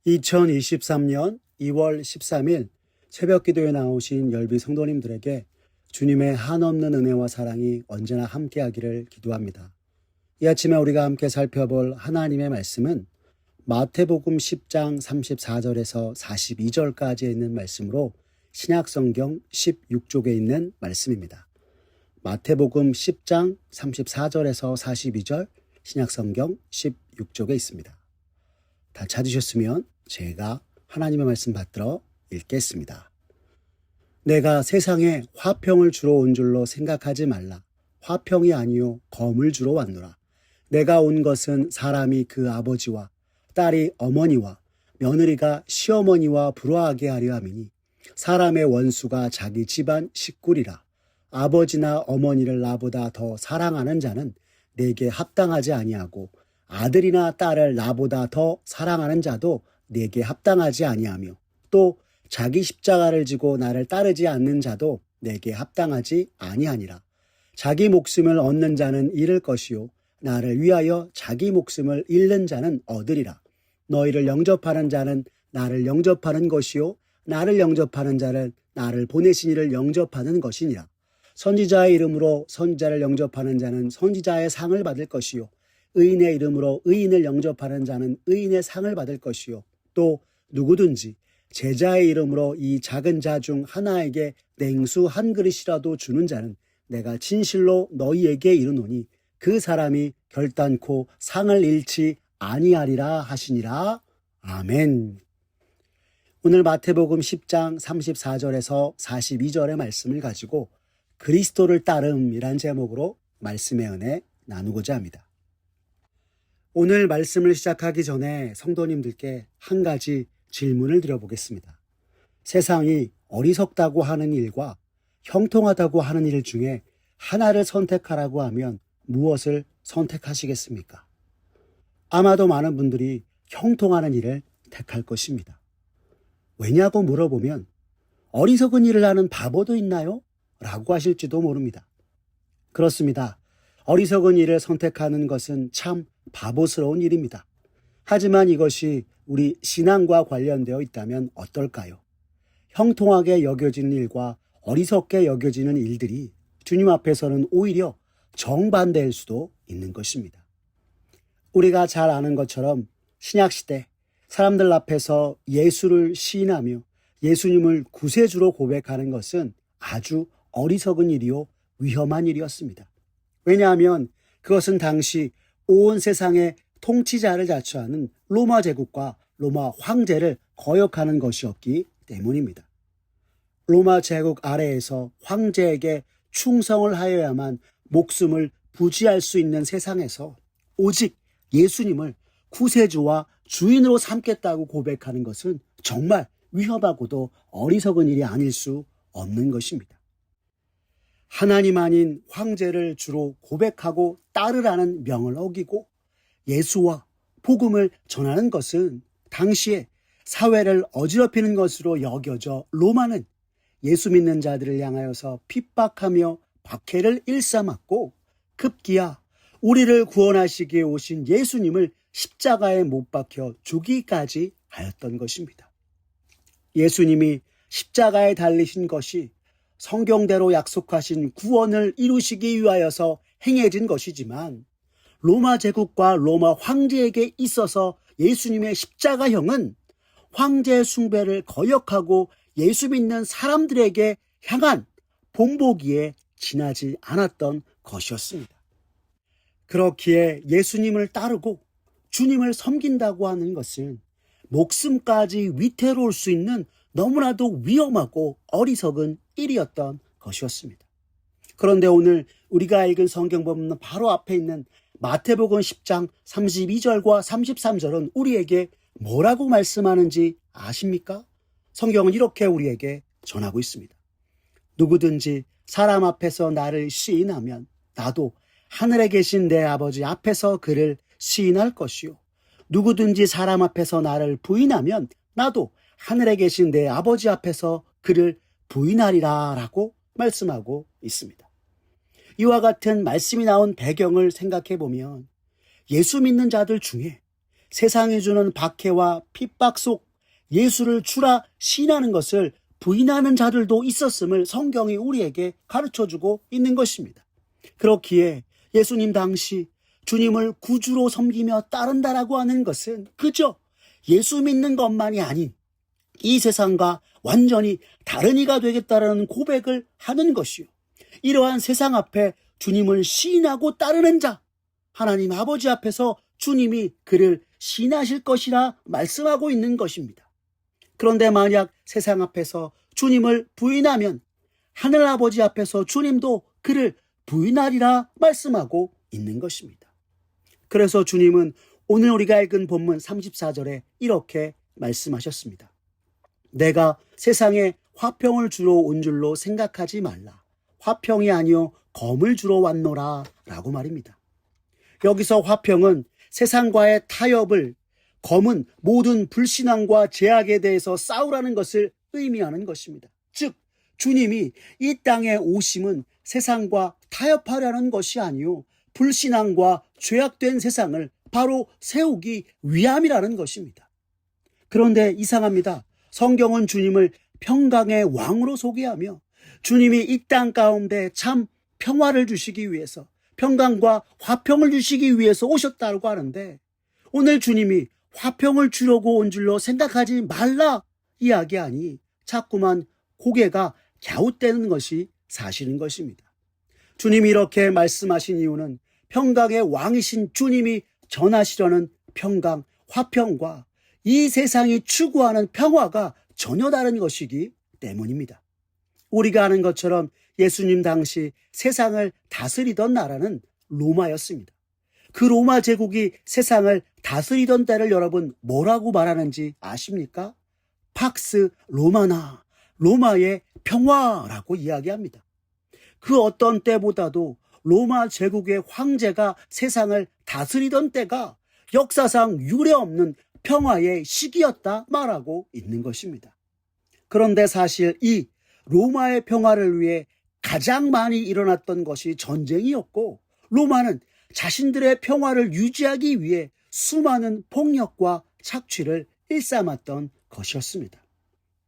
2023년 2월 13일 새벽 기도에 나오신 열비 성도님들에게 주님의 한없는 은혜와 사랑이 언제나 함께하기를 기도합니다. 이 아침에 우리가 함께 살펴볼 하나님의 말씀은 마태복음 10장 34절에서 42절까지 있는 말씀으로 신약성경 16쪽에 있는 말씀입니다. 마태복음 10장 34절에서 42절, 신약성경 16쪽에 있습니다. 다 찾으셨으면 제가 하나님의 말씀 받들어 읽겠습니다. 내가 세상에 화평을 주러 온 줄로 생각하지 말라. 화평이 아니요 검을 주러 왔노라. 내가 온 것은 사람이 그 아버지와 딸이 어머니와 며느리가 시어머니와 불화하게 하려 함이니 사람의 원수가 자기 집안 식구리라. 아버지나 어머니를 나보다 더 사랑하는 자는 내게 합당하지 아니하고 아들이나 딸을 나보다 더 사랑하는 자도 내게 합당하지 아니하며 또 자기 십자가를 지고 나를 따르지 않는 자도 내게 합당하지 아니하니라. 자기 목숨을 얻는 자는 잃을 것이요 나를 위하여 자기 목숨을 잃는 자는 얻으리라. 너희를 영접하는 자는 나를 영접하는 것이요 나를 영접하는 자는 나를 보내신 이를 영접하는 것이니라. 선지자의 이름으로 선지자를 영접하는 자는 선지자의 상을 받을 것이요 의인의 이름으로 의인을 영접하는 자는 의인의 상을 받을 것이요 또 누구든지 제자의 이름으로 이 작은 자 중 하나에게 냉수 한 그릇이라도 주는 자는 내가 진실로 너희에게 이르노니 그 사람이 결단코 상을 잃지 아니하리라 하시니라. 아멘. 오늘 마태복음 10장 34절에서 42절의 말씀을 가지고 그리스도를 따름이란 제목으로 말씀의 은혜 나누고자 합니다. 오늘 말씀을 시작하기 전에 성도님들께 한 가지 질문을 드려보겠습니다. 세상이 어리석다고 하는 일과 형통하다고 하는 일 중에 하나를 선택하라고 하면 무엇을 선택하시겠습니까? 아마도 많은 분들이 형통하는 일을 택할 것입니다. 왜냐고 물어보면 어리석은 일을 하는 바보도 있나요? 라고 하실지도 모릅니다. 그렇습니다. 어리석은 일을 선택하는 것은 참 바보스러운 일입니다. 하지만 이것이 우리 신앙과 관련되어 있다면 어떨까요? 형통하게 여겨지는 일과 어리석게 여겨지는 일들이 주님 앞에서는 오히려 정반대일 수도 있는 것입니다. 우리가 잘 아는 것처럼 신약시대 사람들 앞에서 예수를 시인하며 예수님을 구세주로 고백하는 것은 아주 어리석은 일이요 위험한 일이었습니다. 왜냐하면 그것은 당시 온 세상의 통치자를 자처하는 로마 제국과 로마 황제를 거역하는 것이었기 때문입니다. 로마 제국 아래에서 황제에게 충성을 하여야만 목숨을 부지할 수 있는 세상에서 오직 예수님을 구세주와 주인으로 삼겠다고 고백하는 것은 정말 위험하고도 어리석은 일이 아닐 수 없는 것입니다. 하나님 아닌 황제를 주로 고백하고 따르라는 명을 어기고 예수와 복음을 전하는 것은 당시에 사회를 어지럽히는 것으로 여겨져 로마는 예수 믿는 자들을 향하여서 핍박하며 박해를 일삼았고 급기야 우리를 구원하시기에 오신 예수님을 십자가에 못 박혀 죽이기까지 하였던 것입니다. 예수님이 십자가에 달리신 것이 성경대로 약속하신 구원을 이루시기 위하여서 행해진 것이지만 로마 제국과 로마 황제에게 있어서 예수님의 십자가형은 황제 숭배를 거역하고 예수 믿는 사람들에게 향한 본보기에 지나지 않았던 것이었습니다. 그렇기에 예수님을 따르고 주님을 섬긴다고 하는 것은 목숨까지 위태로울 수 있는 너무나도 위험하고 어리석은 일이었던 것이었습니다. 그런데 오늘 우리가 읽은 성경 본문 바로 앞에 있는 마태복음 10장 32절과 33절은 우리에게 뭐라고 말씀하는지 아십니까? 성경은 이렇게 우리에게 전하고 있습니다. 누구든지 사람 앞에서 나를 시인하면 나도 하늘에 계신 내 아버지 앞에서 그를 시인할 것이요 누구든지 사람 앞에서 나를 부인하면 나도 하늘에 계신 내 아버지 앞에서 그를 부인하리라 라고 말씀하고 있습니다. 이와 같은 말씀이 나온 배경을 생각해 보면 예수 믿는 자들 중에 세상이 주는 박해와 핍박 속 예수를 주라 시인하는 것을 부인하는 자들도 있었음을 성경이 우리에게 가르쳐주고 있는 것입니다. 그렇기에 예수님 당시 주님을 구주로 섬기며 따른다라고 하는 것은 그저 예수 믿는 것만이 아닌 이 세상과 완전히 다른 이가 되겠다라는 고백을 하는 것이요. 이러한 세상 앞에 주님을 시인하고 따르는 자, 하나님 아버지 앞에서 주님이 그를 시인하실 것이라 말씀하고 있는 것입니다. 그런데 만약 세상 앞에서 주님을 부인하면 하늘 아버지 앞에서 주님도 그를 부인하리라 말씀하고 있는 것입니다. 그래서 주님은 오늘 우리가 읽은 본문 34절에 이렇게 말씀하셨습니다. 내가 세상에 화평을 주러 온 줄로 생각하지 말라. 화평이 아니요 검을 주러 왔노라 라고 말입니다. 여기서 화평은 세상과의 타협을, 검은 모든 불신앙과 죄악에 대해서 싸우라는 것을 의미하는 것입니다. 즉 주님이 이 땅에 오심은 세상과 타협하려는 것이 아니요 불신앙과 죄악된 세상을 바로 세우기 위함이라는 것입니다. 그런데 이상합니다. 성경은 주님을 평강의 왕으로 소개하며 주님이 이 땅 가운데 참 평화를 주시기 위해서, 평강과 화평을 주시기 위해서 오셨다고 하는데 오늘 주님이 화평을 주려고 온 줄로 생각하지 말라 이야기하니 자꾸만 고개가 갸웃대는 것이 사실인 것입니다. 주님이 이렇게 말씀하신 이유는 평강의 왕이신 주님이 전하시려는 평강, 화평과 이 세상이 추구하는 평화가 전혀 다른 것이기 때문입니다. 우리가 아는 것처럼 예수님 당시 세상을 다스리던 나라는 로마였습니다. 그 로마 제국이 세상을 다스리던 때를 여러분 뭐라고 말하는지 아십니까? 팍스 로마나, 로마의 평화라고 이야기합니다. 그 어떤 때보다도 로마 제국의 황제가 세상을 다스리던 때가 역사상 유례없는 평화의 시기였다 말하고 있는 것입니다. 그런데 사실 이 로마의 평화를 위해 가장 많이 일어났던 것이 전쟁이었고 로마는 자신들의 평화를 유지하기 위해 수많은 폭력과 착취를 일삼았던 것이었습니다.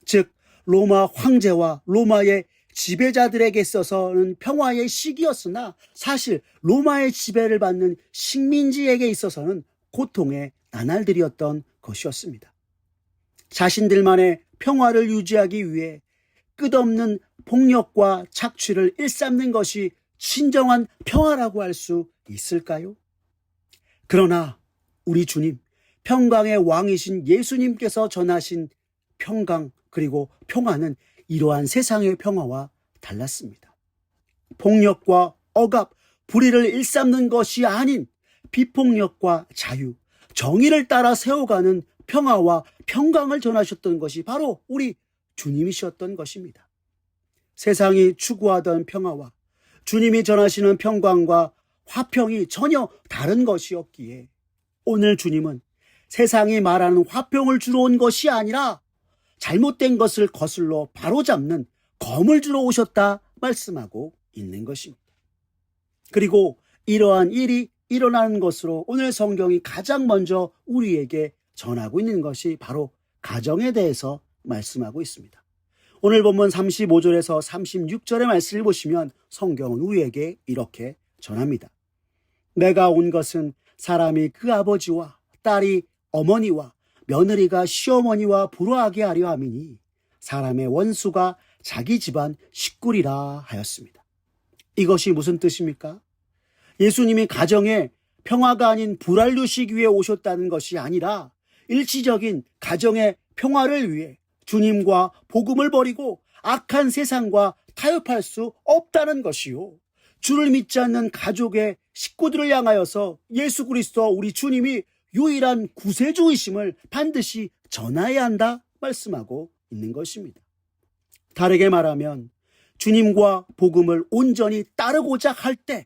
즉 로마 황제와 로마의 지배자들에게 있어서는 평화의 시기였으나 사실 로마의 지배를 받는 식민지에게 있어서는 고통의 나날들이었던 것이었습니다. 자신들만의 평화를 유지하기 위해 끝없는 폭력과 착취를 일삼는 것이 진정한 평화라고 할 수 있을까요? 그러나 우리 주님, 평강의 왕이신 예수님께서 전하신 평강 그리고 평화는 이러한 세상의 평화와 달랐습니다. 폭력과 억압, 불의를 일삼는 것이 아닌 비폭력과 자유, 정의를 따라 세워가는 평화와 평강을 전하셨던 것이 바로 우리 주님이셨던 것입니다. 세상이 추구하던 평화와 주님이 전하시는 평강과 화평이 전혀 다른 것이었기에 오늘 주님은 세상이 말하는 화평을 주러 온 것이 아니라 잘못된 것을 거슬러 바로잡는 검을 주러 오셨다 말씀하고 있는 것입니다. 그리고 이러한 일이 일어나는 것으로 오늘 성경이 가장 먼저 우리에게 전하고 있는 것이 바로 가정에 대해서 말씀하고 있습니다. 오늘 본문 35절에서 36절의 말씀을 보시면 성경은 우리에게 이렇게 전합니다. 내가 온 것은 사람이 그 아버지와 딸이 어머니와 며느리가 시어머니와 불화하게 하려 함이니 사람의 원수가 자기 집안 식구리라 하였습니다. 이것이 무슨 뜻입니까? 예수님이 가정에 평화가 아닌 불화를 주시기 위해 오셨다는 것이 아니라 일시적인 가정의 평화를 위해 주님과 복음을 버리고 악한 세상과 타협할 수 없다는 것이요. 주를 믿지 않는 가족의 식구들을 향하여서 예수 그리스도 우리 주님이 유일한 구세주이심을 반드시 전해야 한다 말씀하고 있는 것입니다. 다르게 말하면 주님과 복음을 온전히 따르고자 할 때,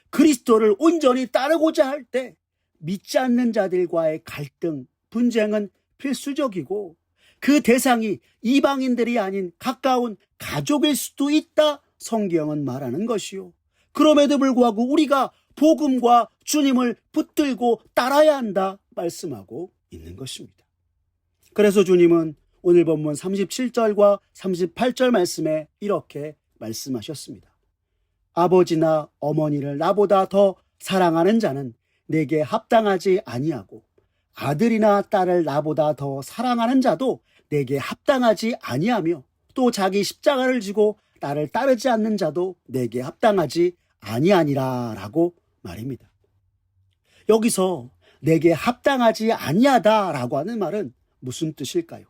그리스도를 온전히 따르고자 할 때 믿지 않는 자들과의 갈등, 분쟁은 필수적이고 그 대상이 이방인들이 아닌 가까운 가족일 수도 있다 성경은 말하는 것이요. 그럼에도 불구하고 우리가 복음과 주님을 붙들고 따라야 한다 말씀하고 있는 것입니다. 그래서 주님은 오늘 본문 37절과 38절 말씀에 이렇게 말씀하셨습니다. 아버지나 어머니를 나보다 더 사랑하는 자는 내게 합당하지 아니하고 아들이나 딸을 나보다 더 사랑하는 자도 내게 합당하지 아니하며 또 자기 십자가를 지고 나를 따르지 않는 자도 내게 합당하지 아니하니라 라고 말입니다. 여기서 내게 합당하지 아니하다라고 하는 말은 무슨 뜻일까요?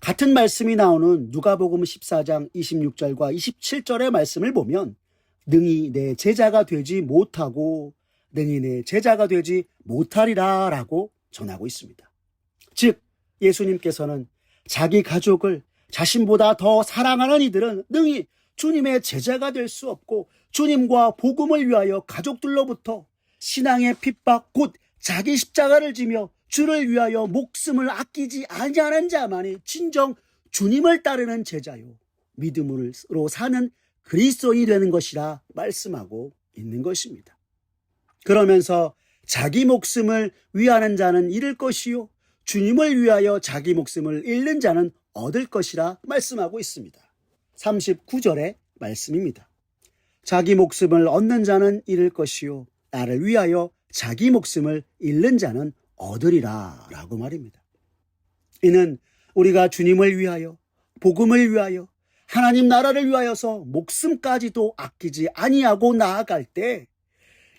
같은 말씀이 나오는 누가복음 14장 26절과 27절의 말씀을 보면 능히 내 제자가 되지 못하고 능히 내 제자가 되지 못하리라 라고 전하고 있습니다. 즉 예수님께서는 자기 가족을 자신보다 더 사랑하는 이들은 능히 주님의 제자가 될 수 없고 주님과 복음을 위하여 가족들로부터 신앙의 핍박 곧 자기 십자가를 지며 주를 위하여 목숨을 아끼지 아니하는 자만이 진정 주님을 따르는 제자요 믿음으로 사는 그리스도인이 되는 것이라 말씀하고 있는 것입니다. 그러면서 자기 목숨을 위하는 자는 잃을 것이요 주님을 위하여 자기 목숨을 잃는 자는 얻을 것이라 말씀하고 있습니다. 39절의 말씀입니다. 자기 목숨을 얻는 자는 잃을 것이요 나를 위하여 자기 목숨을 잃는 자는 얻으리라 라고 말입니다. 이는 우리가 주님을 위하여 복음을 위하여 하나님 나라를 위하여서 목숨까지도 아끼지 아니하고 나아갈 때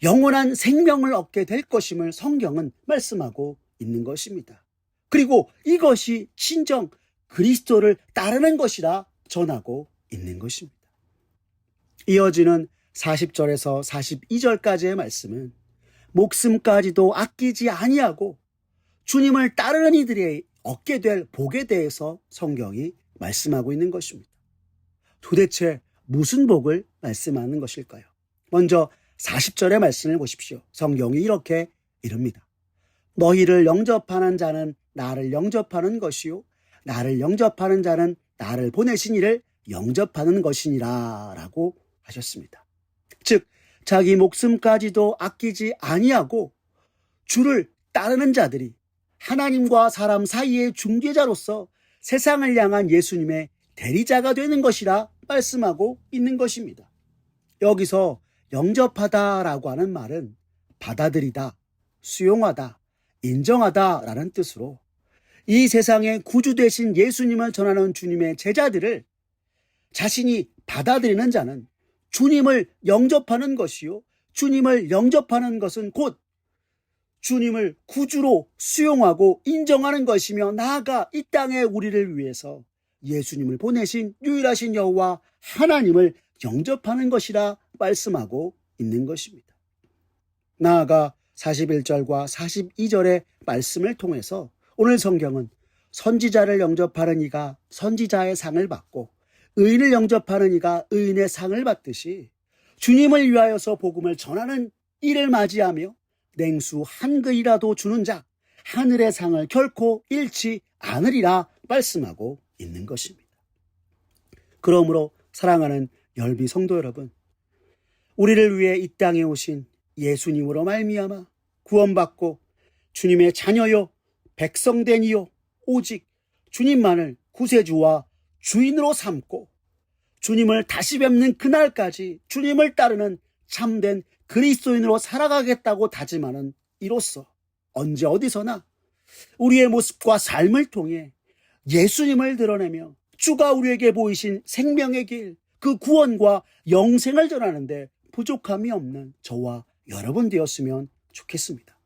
영원한 생명을 얻게 될 것임을 성경은 말씀하고 있는 것입니다. 그리고 이것이 진정 그리스도를 따르는 것이라 전하고 있는 것입니다. 이어지는 40절에서 42절까지의 말씀은 목숨까지도 아끼지 아니하고 주님을 따르는 이들이 얻게 될 복에 대해서 성경이 말씀하고 있는 것입니다. 도대체 무슨 복을 말씀하는 것일까요? 먼저 40절의 말씀을 보십시오. 성경이 이렇게 이릅니다. 너희를 영접하는 자는 나를 영접하는 것이요 나를 영접하는 자는 나를 보내신 이를 영접하는 것이니라 라고 하셨습니다. 즉 자기 목숨까지도 아끼지 아니하고 주를 따르는 자들이 하나님과 사람 사이의 중재자로서 세상을 향한 예수님의 대리자가 되는 것이라 말씀하고 있는 것입니다. 여기서 영접하다라고 하는 말은 받아들이다, 수용하다, 인정하다라는 뜻으로 이 세상의 구주 되신 예수님을 전하는 주님의 제자들을 자신이 받아들이는 자는 주님을 영접하는 것이요 주님을 영접하는 것은 곧 주님을 구주로 수용하고 인정하는 것이며 나아가 이 땅에 우리를 위해서 예수님을 보내신 유일하신 여호와 하나님을 영접하는 것이라 말씀하고 있는 것입니다. 나아가 41절과 42절의 말씀을 통해서 오늘 성경은 선지자를 영접하는 이가 선지자의 상을 받고 의인을 영접하는 이가 의인의 상을 받듯이 주님을 위하여서 복음을 전하는 이를 맞이하며 냉수 한 그이라도 주는 자 하늘의 상을 결코 잃지 않으리라 말씀하고 있는 것입니다. 그러므로 사랑하는 열비 성도 여러분, 우리를 위해 이 땅에 오신 예수님으로 말미암아 구원받고 주님의 자녀요 백성된 이요 오직 주님만을 구세주와 주인으로 삼고 주님을 다시 뵙는 그날까지 주님을 따르는 참된 그리스도인으로 살아가겠다고 다짐하는 이로써 언제 어디서나 우리의 모습과 삶을 통해 예수님을 드러내며 주가 우리에게 보이신 생명의 길, 그 구원과 영생을 전하는데 부족함이 없는 저와 여러분 되었으면 좋겠습니다.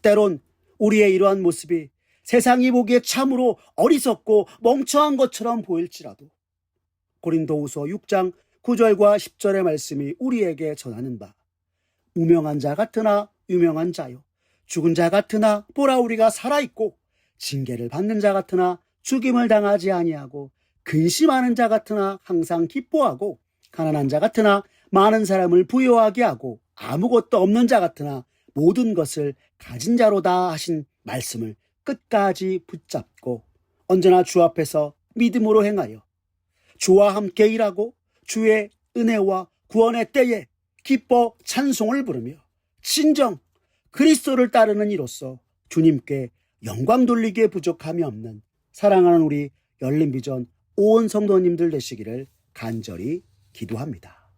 때론 우리의 이러한 모습이 세상이 보기에 참으로 어리석고 멍청한 것처럼 보일지라도 고린도후서 6장 9절과 10절의 말씀이 우리에게 전하는 바 무명한 자 같으나 유명한 자요 죽은 자 같으나 보라 우리가 살아있고 징계를 받는 자 같으나 죽임을 당하지 아니하고 근심하는 자 같으나 항상 기뻐하고 가난한 자 같으나 많은 사람을 부유하게 하고 아무것도 없는 자 같으나 모든 것을 가진 자로다 하신 말씀을 끝까지 붙잡고 언제나 주 앞에서 믿음으로 행하여 주와 함께 일하고 주의 은혜와 구원의 때에 기뻐 찬송을 부르며 진정 그리스도를 따르는 이로서 주님께 영광 돌리기에 부족함이 없는 사랑하는 우리 열린비전 온 성도님들 되시기를 간절히 기도합니다.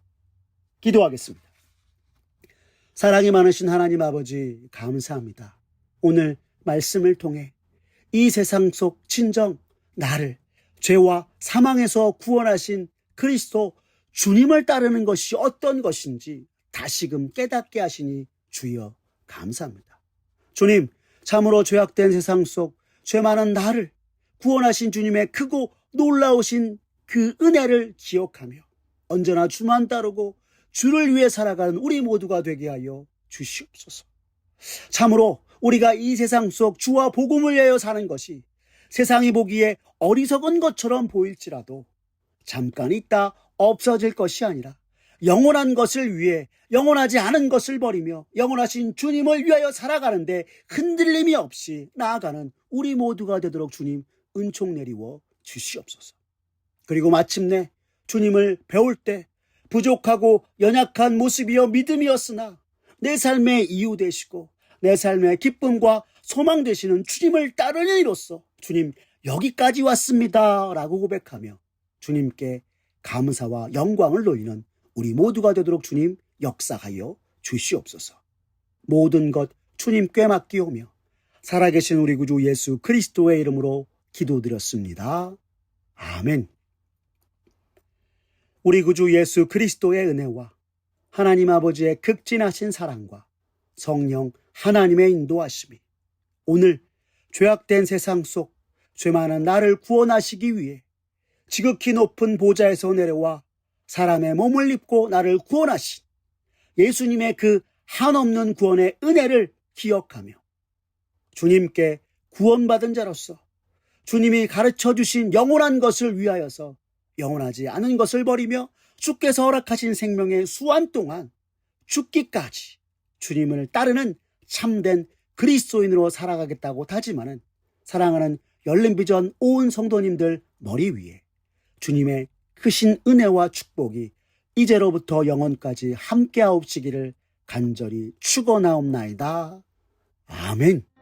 기도하겠습니다. 사랑이 많으신 하나님 아버지, 감사합니다. 오늘 말씀을 통해 이 세상 속 친정 나를 죄와 사망에서 구원하신 그리스도 주님을 따르는 것이 어떤 것인지 다시금 깨닫게 하시니 주여 감사합니다. 주님, 참으로 죄악된 세상 속 죄 많은 나를 구원하신 주님의 크고 놀라우신 그 은혜를 기억하며 언제나 주만 따르고 주를 위해 살아가는 우리 모두가 되게 하여 주시옵소서. 참으로 우리가 이 세상 속 주와 복음을 위하여 사는 것이 세상이 보기에 어리석은 것처럼 보일지라도 잠깐 있다 없어질 것이 아니라 영원한 것을 위해 영원하지 않은 것을 버리며 영원하신 주님을 위하여 살아가는데 흔들림이 없이 나아가는 우리 모두가 되도록 주님 은총 내리워 주시옵소서. 그리고 마침내 주님을 배울 때 부족하고 연약한 모습이여 믿음이었으나 내 삶의 이유 되시고 내 삶의 기쁨과 소망 되시는 주님을 따르는 이로써 주님 여기까지 왔습니다 라고 고백하며 주님께 감사와 영광을 돌리는 우리 모두가 되도록 주님 역사하여 주시옵소서. 모든 것 주님께 맡기오며 살아계신 우리 구주 예수 그리스도의 이름으로 기도드렸습니다. 아멘. 우리 구주 예수 그리스도의 은혜와 하나님 아버지의 극진하신 사랑과 성령 하나님의 인도하심이 오늘 죄악된 세상 속 죄 많은 나를 구원하시기 위해 지극히 높은 보좌에서 내려와 사람의 몸을 입고 나를 구원하신 예수님의 그 한없는 구원의 은혜를 기억하며 주님께 구원받은 자로서 주님이 가르쳐 주신 영원한 것을 위하여서 영원하지 않은 것을 버리며 주께서 허락하신 생명의 수완 동안 죽기까지 주님을 따르는 참된 그리스도인으로 살아가겠다고 다짐하는 사랑하는 열린비전 온 성도님들 머리 위에 주님의 크신 은혜와 축복이 이제로부터 영원까지 함께하옵시기를 간절히 축원하옵나이다. 아멘.